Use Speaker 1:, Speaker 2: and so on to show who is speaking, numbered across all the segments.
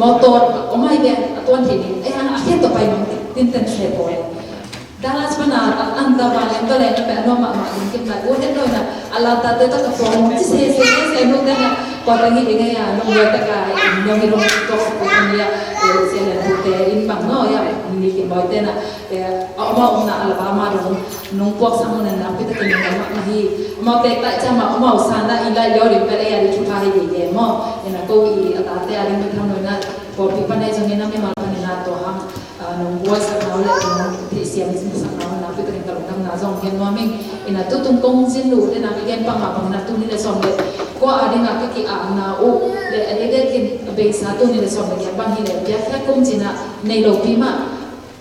Speaker 1: มอโต้ไม่เบี้ยตัวที่นี่ไอ้ฮันอาเขตต่อไปมันติดเต็มเสพเลยดาราสปนาอันตรายก็เลยนะเป็นน้องมาดิ้งกินไปวันนี้เราเนี่ยอัลลาตัดตัวกับฟองที่เสียนู่นเนี่ยก่อนที่นี่เนี่ยน้องเยอะตะกายน้องมีน้องตัวคนนี้เสียเลยพูดแต่อินบังเนาะอย่างนี้กินบ่อยแต่นะเอามาอุ้มนะอัลบามาน้องพวกสังเนี่ยนะพี่ตะกินกันมากที่มาเตะแต่จะมาเอาสันได้อีไลยอริมไปเลยอะไรชุดไทยดีๆมั้งเนี่ยนะก็อีอัตราแต่อะไรไม่ทำเลยนะพอพี่ปันเนี่ยจังเนี่ยนะไม่มาปันเนี่ยนะตัวห้างน้องบัวสักน้อยเลยน้องที่เสียมิสสักน้อยนะพี่ตะกินกันลงน้ำจงเห็นว่ามิ่งอินะตุ้งกงสินดูเนี่ยนะพี่แกนปังมาปังนะตุ้งนี่เลยสองเลยก็อะไรนะก็ที่อ่างนาอุเลยอะไรเด็กกินเบสนะตุ้งนี่เลยสองเลยแกปังนี่เลยเบียร์แค่กุ้งจีน่ะในโลกีมา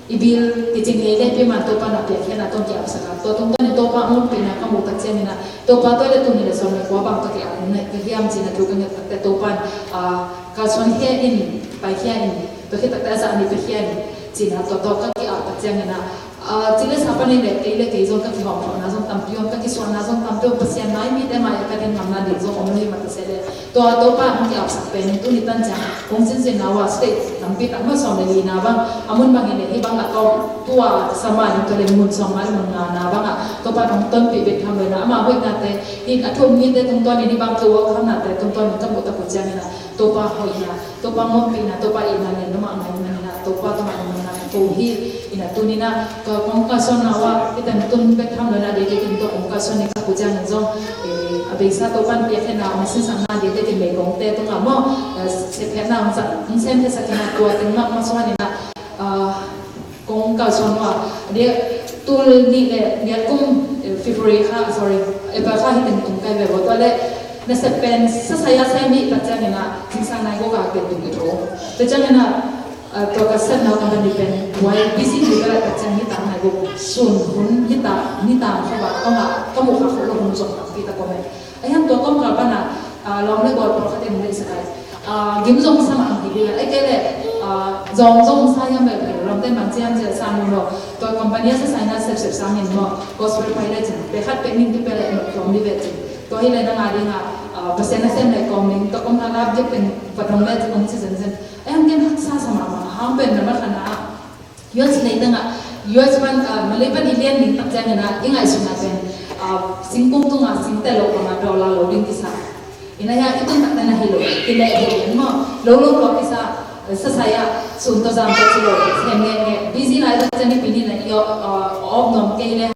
Speaker 1: อีบิลที่จริงเลยพี่มาตัวปานับเบียร์แค่น่ะต้องเกี่ยวสักตัวตุ้งตัวนี้ตัวปาอุ้มปีนะขมุตัดเจมินะตัวปาตัวเลยตุ้งนี่เลยสองเลยว่าบางตัวที่อ่างเนี่ยก็เฮียมจีน่ะทุกคนเนี่ยแต่ตัวปานการส่วนเฮียอินไปเฮียอินตัวที่ตัดแต่จะอันนี้ไปเฮียอินจีน่ะตัวก็ที่อ่างตัดเจมินะจริงๆสัปดาห์นี้เลยที่จงก็ที่ห้องนะจงทำพิธีก็ที่ส่วนนะจงทำพิธีเสียไม่มีแต่มาอย่างกันทำนั่นดีจงอมเลยมาที่เสด็จตัวป้ามันที่อับสักเป็นตัวนี้ตั้งใจคงสิ้นเสียนาว่าสเตททำพิธีมาส่งเลยนะบ้างอามุนบางอย่างที่บางอ่ะก็ตัวสมาธิตัวเลยมุนส่งมาเลยมุนงานนะบ้างอ่ะตัวป้าต้องต้นปีเป็นทำเลยนะมาเวกนาเตอีกอัฐมมีแต่ตรงตัวนี้บางตัวขนาดแต่ตรงตัวนี้ก็หมดแต่ปัจจัยนะตัวป้าหอยนะตัวป้างบปีนะตัวป้าอีนั่นเนี่ยน้ำมันนั่นนะตัวป้าต้องมาตัวฮีอินะตัวนี้นะก็คงก็ส่วนนะว่าที่แต่ตุนไปทำเลยนะเด็กกินตัวองค์ก็ส่วนนี้ก็ผู้จ้างจงอาบิสาตัวปันเปียกนะองค์สิ่งสังนาเด็กที่ไม่กงเตะตรงอ่ะมั่งเสพนะองค์สังเส้นที่สักนาตัวถึงมากมาส่วนนี้นะคงก็ส่วนว่าเดี๋ยวตัวนี้เลยเดี๋ยวกุ้งฟิบริค่ะ sorry แบบว่าที่เป็นตรงใกล้แบบว่าตัวเล็กนั่นจะเป็นsaya sayaมีปัจจัยนะสิ่งสังนาก็กลายเป็นตรงนี้แต่จังนะตัวกษัตริย์เรากำลังเป็นวัยบิสิที่เราตัดใจนิตาให้บุส่วนหุ่นนิตาเขาว่าก็มุขเขาลงส่งกับพี่ตะโกนไอ้ยันตัวก็มาบ้านน่ะลองเล่นบอลเพราะเขาเต็มเลยสักไอ้ยิ้มส่งสมัครดีเลยไอ้แกเลยจงสายยังแบบเราเต้นบางเจ้าจะสร้างมันว่าตัวคอมพานีจะสร้างน่าเสพสร้างเห็นว่าก็สเปรย์ไปได้จริงไปคัดเป็นนิ่งที่เป็นอะไรลองดีแบบจริงตัวที่เลยนั่งอะไรนะเปอร์เซ็นต์ในกองนิ่งตัวคอมพานีจะเป็นปัจจุบันจะองค์ที่เซนไอ้ยังเก่งทักษะสมัครห้ามเป็นแบบนั้นนะย้อนสิ่งไหนตั้งย้อนสิ่งมันเลยเป็นเรียนนิ่งตัดใจนะยังไงสุนัขเป็นสิ่งกุ้งตุ้งสิ่งแต่เราประมาณเราโหลดดิ้งที่สาอินายitu tak tanah hilo tidak hilo mo lolo bisa saya suntuk sampai silo hanya busy lah itu jadi pilih lah yo nom kaya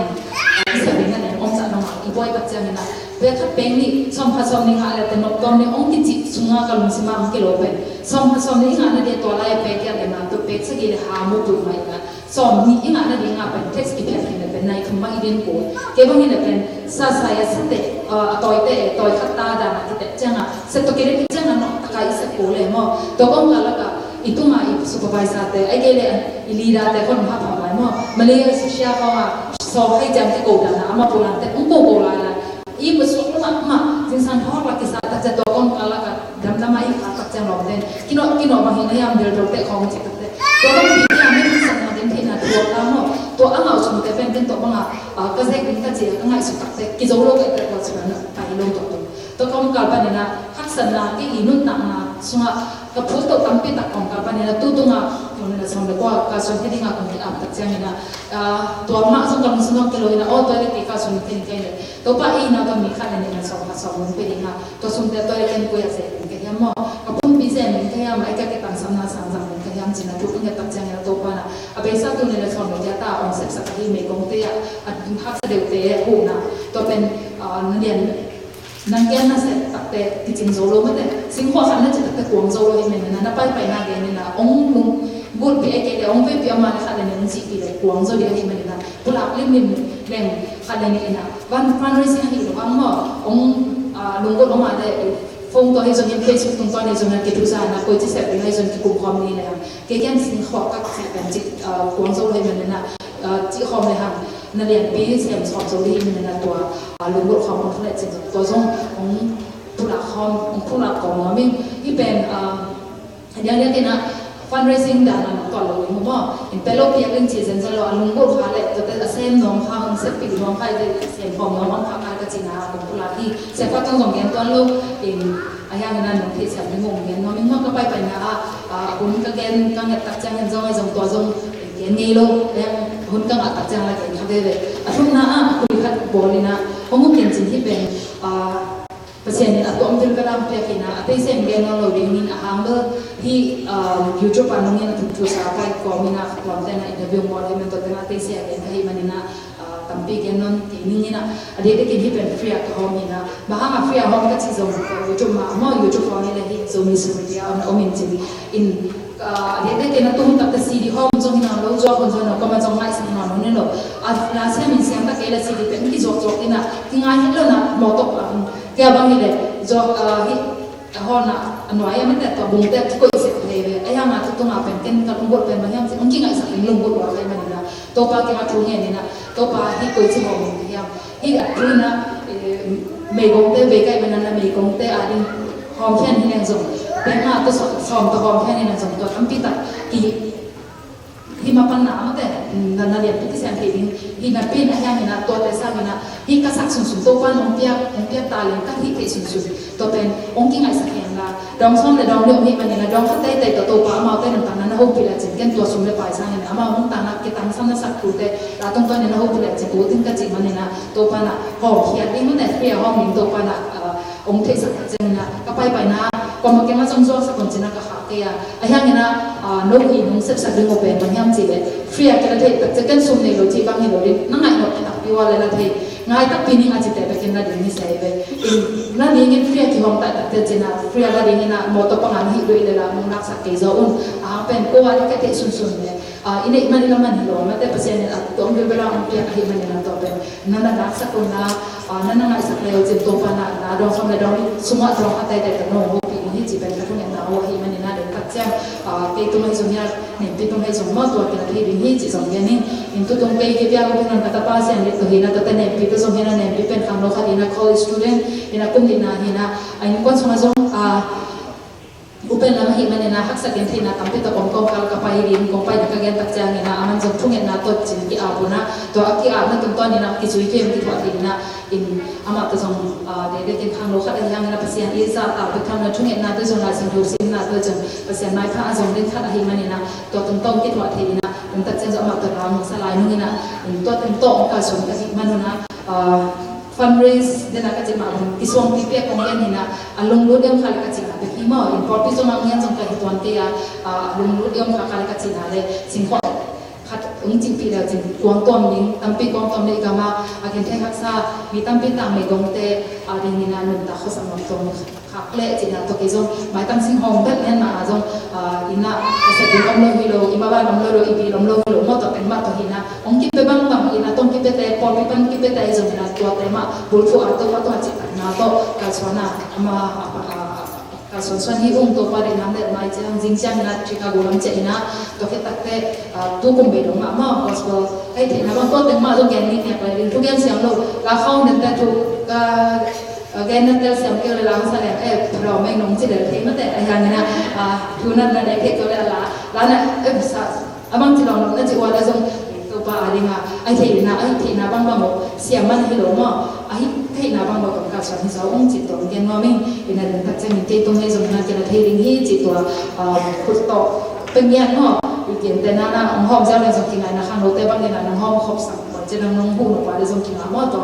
Speaker 1: bisa dengan yang om sa nama ibu ay baca mina betul pengi som ni hal itu nom tom ni om kicik sunga kalau masih mam kilo pe som ni hal dia tua lah pe kaya dia tu pe segini hamu tu mai lah som ni hal dia ngapain teks kita ni pe naik kembali dia pun kaya bang ini pe saya sete atau kata dan kita jangan setu kira kita jangan nak kai sekolah mo tokong kalau itu mah supervisor te ai gele leader te kon ha pa mo Malaysia Asia ko ma so hai jam ke ko dan ama pulang te ko la I masuk ma jinsan ho la ki sa ta ja tokong kalau dam dam ai ka tak jang lo den kino ma hin ayam del te khong chi te tokong bi ya me san na den thina to la mo to ang au sum te pen ten to banga ka se kin ka che ka ngai su tak te ki zo lo ke te ko sa na pai lo to kong kal pa na hak san na ki inun na na sunga ka phul to tampi tak kong kal pa na tu tu nga kon na song ko ka so he dinga kong ki ap tak chang na to ma song kam song ki lo na o to le ti ka song tin ke to pa I na to mi kha na na so ka so mon pe dinga to sum te to le ken ko ya se ke ya mo ka pum bi se min ke ya ma ka ke tang sam na sang sang ke ya jin na tu nya tak chang na to pa na a be sa tu ne na song ya ta on se sa ka hi me kong te ya a hak sa de te hu na to pen na lianนั่งแก้น่าเสร็จตักแต่ที่จริงโซโล่ไม่แต่สิ่งข้อขันนั่นจะตักแต่กวางโซโล่ที่มันนั่นไปน่าเกนี่นะองลุงบุญไปไอ้เกลี่ยองไปเปียมาเลยค่ะเลยนั่งสิปีเลยกวางโซเดียที่มันนั่นผู้หลักเล่มแรงค่ะเลยนี่นะวันเรื่องที่เราว่าองลุงก็ลงมาได้ฟงตัวให้จนยังเพจตรงตัวในจนยังเกิดรู้จักนะคุยที่เสร็จไปให้จนกลุ่มความนี้เลยค่ะเกี่ยงสิ่งข้อกักเสร็จเป็นจิตกวางโซโล่ที่มันนั่นจิตความเลยค่ะนั่นเรียนปีเสียงสอนโซลี่มันนั่นตัวลุงก็ความมันเลยจริงตัวทรงของผู้หลักของมิ่งที่เป็นอย่างนี้นะ fundraising ด่านนั้นก่อนเลยผมว่าเห็นเป็นโลกเพียงเรื่องจีนจะรอลุงก็พาเลยตัวแต่เส้นน้องพาเส้นปีน้องพาเลยเส้นของน้องพาการกระจินาของผู้หลักที่เส้นก็ต้องส่งเงินตัวลูกเอง ayang na nung thi siam ngong ngen no min no ka pai pai na hun ka gen ka ngat tak chang zong ai zong to zong gen ngei lo ayang hun ka ngat tak chang la gen khade ve athum na ku khat bolina hongum ken chin hi ben pasien ni atom til kalam pe kina atei sem gen no lo ring nin ahang hi YouTube anungin tu sa kai ko mina khwam te na interview mo le men to na atei se gen hi manina tampi gen non ti ni na ade de kin hi pen free ka hom ni na ba ha free hom ka chi zo YouTube ma mo YouTube ko ni le hi zo mi su dia on omin chi in ade de kin na tum tak ta cd hom zo ni na lo zo kon zo na ko ma zo ngai sa na no ne lo la se min siam ta ke la cd pen ki zo zo ina ki ngai hi lo na mo to kaya bang ni le zo hi hona anwaya men ta bung te ko ise le ai ha ma tu nga pen ken ka lung bot pen ma yam ong ki ngai sa lung bot wa kai ma ni na to pa ke ma thu nge ni na to pa hi ko chi mo ni yam hi a tu na me gong te ve kai ma na me gong te a din hom khen hi nang zo pe ma to som to hom khen ni nang zo to am pi ta ki hi ma pan na ma te na le pi ti san ke din hi na pin a yang na to te sa ni na hi ka sak sun sun to pa ong pia ta le ka hi ke sun sun to pen ong ki ngai sa khen la dong som le dong le mi ma ni na dong ka te te to pa ma te nang ta na ho pi la chin ken to sum le pai sa ni na ma ong ta na ke tam sam na sak tu te la tong to ni na ho pi la chin tu tin ka chi ma ni na to pa na ho khia ding ne pia ho min to pa na ong the sa chen na ka pai pai na ko ma ke ma song zo sa kon chin na ka ha ke ya a yang na no hi nong sep sa ding o pen ma yam chi le free ke la the ta chen sum ne lo chi bang ni lo ri na ngai no ta pi wa le la the ngai ta pi ni a chi te pe ken na ding ni sai be in na ni ngen free ki hom ta ta te chen na free la ding na mo to pa ngan hi lo le la mo nak sa ke zo un a pen ko wa ke te sun sun ne ine man ni man lo ma te pasien a tom be bela on pia hi man na to pen na na nak sa ko na na na ngai sa le o chen to pa na do som le do suma do ha tai ta no ho pi ni chi pen ka thung na ho hi man ni na de ka cham ke tu mai zo nya ne pe tu mai zo mo to ke la hi ring hi chi zo nya ni in tu tong pe ke pia ko na ka ta pa sian le to hi na ta ne pe to zo nya ne pe pen kham lo kha ina college student ina kum ni na hi na ai kon so ma zo upen lama hi mane na hak saken thina tampi to kom kom kal ka pai rin kom pai ka gen tak chang na aman jong thung na to chin ki abuna to aki a na tum to ni na ki chui kem ki thwa thina in ama to jong de de ken khang lo kha da yang na pasian i za ta pe kham na thung na to jong la sim ru sim na to jong pasian mai kha jong den kha hi mane na to tum tong ki thwa thina tum tak chen zo ama to ram sa lai nu na in to tum to ka som ka hi manu na fundraise dena ka chima ki som pi pe kong yan hina alung lo dem khal ka china pe ki mo in porti so mang yan jong ka hitwan ke ya alung lo dem khal ka china le sing kho khat ung ching pi la ching kuang tom ning tampi kuang tom le ka ma akin the khak sa mi tampi ta me gong te a ding ni na nun ta kho sam tom khak le china to ke jong mai tam sing hong bet len ma jong ina ase ding om lo hi lo ima ba nom lo ipi nom lo mo to pen ma to hina ong ki pe bang bang ina tong ki pe te por pi pan ki pe te jong na to te ma bul fu a to pa to chi na to ka sona ama ka son son hi ung to pa de nam de mai chang jing chang na Chicago lam che ina to ke tak te tu kum be dong ma gospel ai the na ba to te ma zo gen ni ne pa rin tu gen siam lo la khau ne ta tu ka again na tel siam ke la sa le ro me nong chi de the ma te ai han na tu na na de ke ko la na sa abang chi long na chi wa la zong to pa a ringa ai the na bang bang mo siam man hi lo mo ai the na bang mo kom ka sa ni sa ong chi to gen mo min ina den ta chen te to me zong na ke la the ring hi chi to khut to pen yan ho ken te na ong hom ja le zong ki na khang lo te bang ni na hom khop sang che nang nong hu no pa le zong ki ma mo to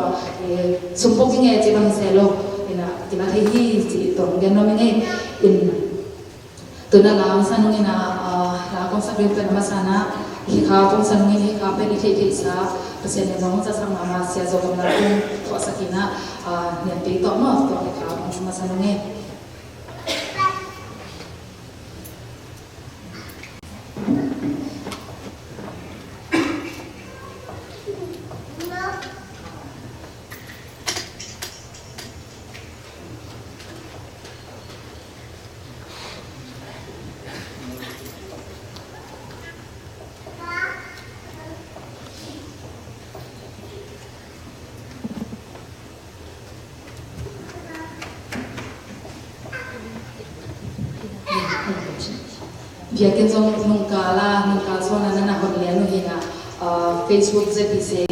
Speaker 1: sum po ki nge che bang se lo ina ki la the hi chi to gen no mi nge in tu na la ang san ngi na la kong sa pe na masana hi kha pong san ngi hi kha pe ni the sa pasien ne nong sa sang ma sia zo kam na kong to sakina ne pe to mo to hi kha pong masana ngi Via ken zong nung ka so na hon le no hina Facebook ZPC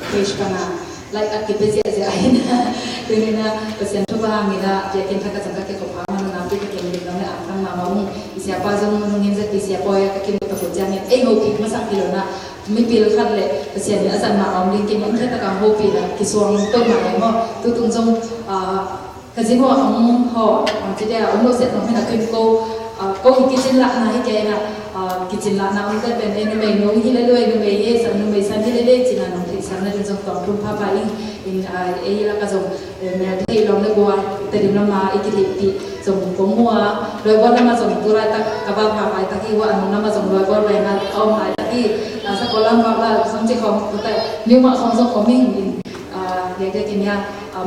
Speaker 1: page kana like kita je aina dengan pasien tu bahangina je kita kata ke kopang na pi ke ni na akang mama siapa jong mungkin je siapa ya ke kita kerja ni ngopi masak kilona mi pil khat le pasien ni asan ma om lin kin yang kita ka hopi la kiswang to ma mo tu tung jong kasi ho ang ho ang dia om lo set no hena kin ko kitchen la na hi ke na kitchen la na on ka ben ne me no hi le loi no me ye sam no me san hi le china no thi sam na jong to tum pa pa in e la ka jong me thei long le boa te dim na ma ikiti pi jong ko mua loi bo na ma jong tu ra ta ka ba pa ai ta ki wa an na ma jong loi bo le na om ai ta ki sa ko lam ba la sam chi khom ta ni ma khom jong ko ming in ye de kin ya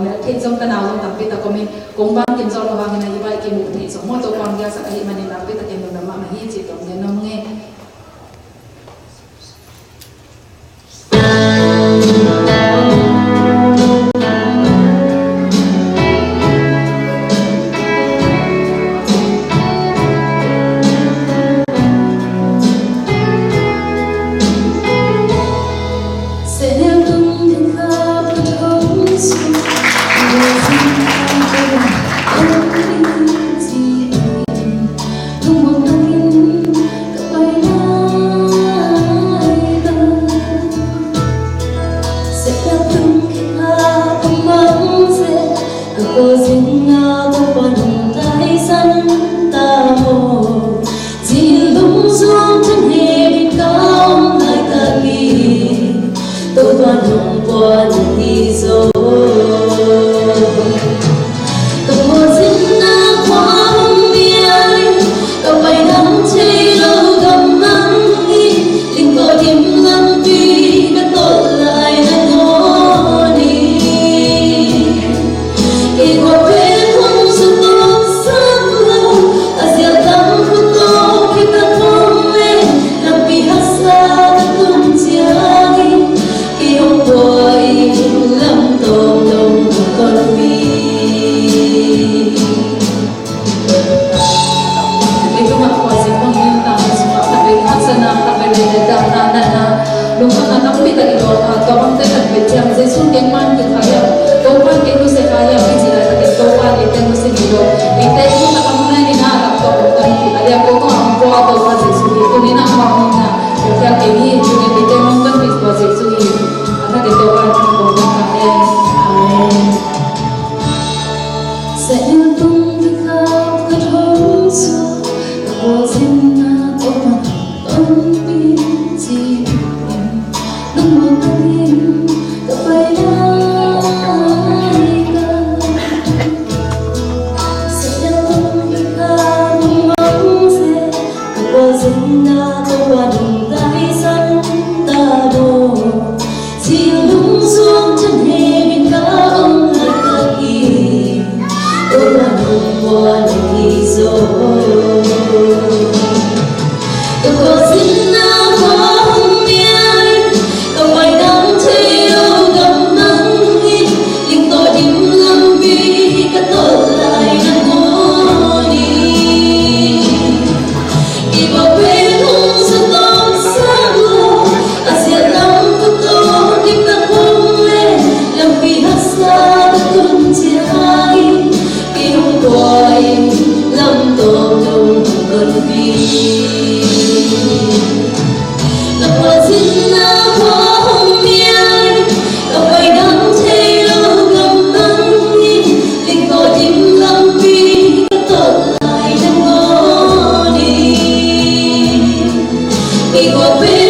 Speaker 1: me thei jong ta na jong tam pi ta ko min kong bang kim jong ba ngina yi ba ki mu thi jong mo to kon ya sa ai ma ni na pi ta kin na ma ma hi chi to ne no nge
Speaker 2: Be